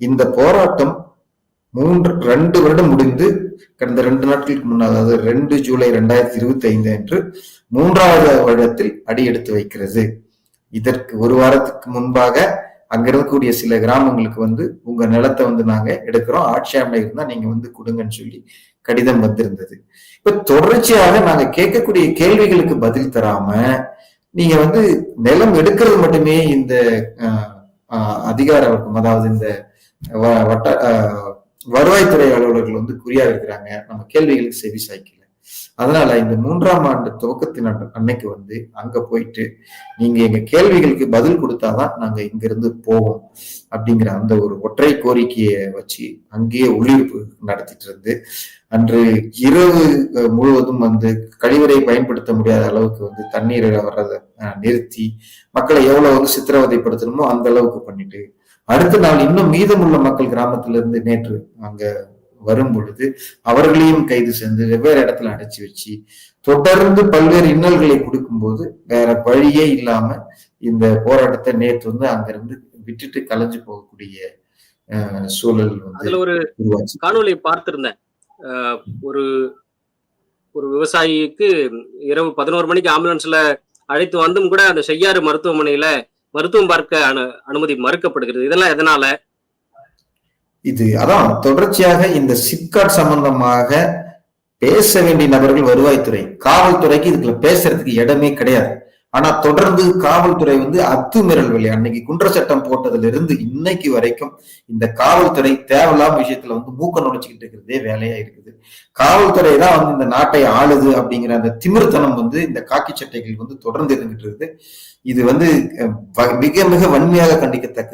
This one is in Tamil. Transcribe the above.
இந்த போராட்டம் 2 வருடம் முடிந்து கடந்த 2 நாட்களுக்கு முன்னால், அதாவது 2 ஜூலை 2025 அன்று 3வது வருடத்தில் அடியெடுத்து வைக்கிறது. இதற்கு ஒரு வாரத்துக்கு முன்பாக அங்க இருக்கக்கூடிய சில கிராமங்களுக்கு உங்க நிலத்தை நாங்க எடுக்கிறோம், ஆட்சியாண்மை இருந்தா நீங்க கொடுங்கன்னு சொல்லி கடிதம் வந்திருந்தது. இப்ப தொடர்ச்சியாக நாங்க கேட்கக்கூடிய கேள்விகளுக்கு பதில் தராம நீங்க நிலம் எடுக்கிறது மட்டுமே இந்த அதிகார வர்க்கம், அதாவது இந்த வருவாய்த்துறை அலுவலர்கள் குறியா இருக்கிறாங்க. நம்ம கேள்விகளுக்கு செவி சாய்க்கல. அதனால இந்த 3ஆம் ஆண்டு துவக்கத்தின் அன்னைக்கு அங்க போயிட்டு நீங்க எங்க கேள்விகளுக்கு பதில் கொடுத்தாதான் நாங்க இங்க இருந்து போவோம் அப்படிங்கிற அந்த ஒரு ஒற்றை கோரிக்கையை வச்சு அங்கேயே உள்ளிருப்பு நடத்திட்டு இருந்து அன்று இரவு முழுவதும் கழிவறை பயன்படுத்த முடியாத அளவுக்கு தண்ணீர் வர்றதை நிறுத்தி மக்களை எவ்வளவு சித்திரவதைப்படுத்தணுமோ அந்த அளவுக்கு பண்ணிட்டு, அடுத்த நாள் இன்னும் மீதமுள்ள மக்கள் கிராமத்திலிருந்து நேற்று அங்க வரும் பொழுது அவர்களையும் கைது செய்து வெவ்வேறு இடத்துல அடைச்சு வச்சு தொடர்ந்து பல்வேறு இன்னல்களை கொடுக்கும்போது வேற வழியே இல்லாம இந்த போராட்டத்தை நேற்று அங்கிருந்து விட்டுட்டு கலைஞ்சு போகக்கூடிய சூழல் ஒரு காணொலி பார்த்திருந்தேன். ஒரு ஒரு விவசாயிக்கு இரவு 11 மணிக்கு ஆம்புலன்ஸ்ல அழைத்து வந்தும் கூட அந்த செய்யாறு மருத்துவமனையில மருத்துவம் பார்க்க அனுமதி மறுக்கப்படுகிறது. இதெல்லாம் எதனால? இது அதான் தொடர்ச்சியாக இந்த சிப்காட் சம்பந்தமாக பேச வேண்டிய நபர்கள் வருவாய்த்துறை, காவல்துறைக்கு இதுக்குள்ள பேசுறதுக்கு இடமே கிடையாது. ஆனா தொடர்ந்து காவல்துறை அத்துமீறல் வேலை, அன்னைக்கு குற்ற சட்டம் போட்டதுல இருந்து இன்னைக்கு வரைக்கும் இந்த காவல்துறை தேவையில்லாம விஷயத்துல மூக்க நுழைச்சுக்கிட்டு இருக்கிறதே வேலையா இருக்குது. காவல்துறை தான் இந்த நாட்டை ஆளுது அப்படிங்கிற அந்த திமிர்த்தனம் இந்த காக்கி சட்டைகள் தொடர்ந்து இருந்துகிட்டு இருக்குது. இது மிக மிக வன்மையாக கண்டிக்கத்தக்கது.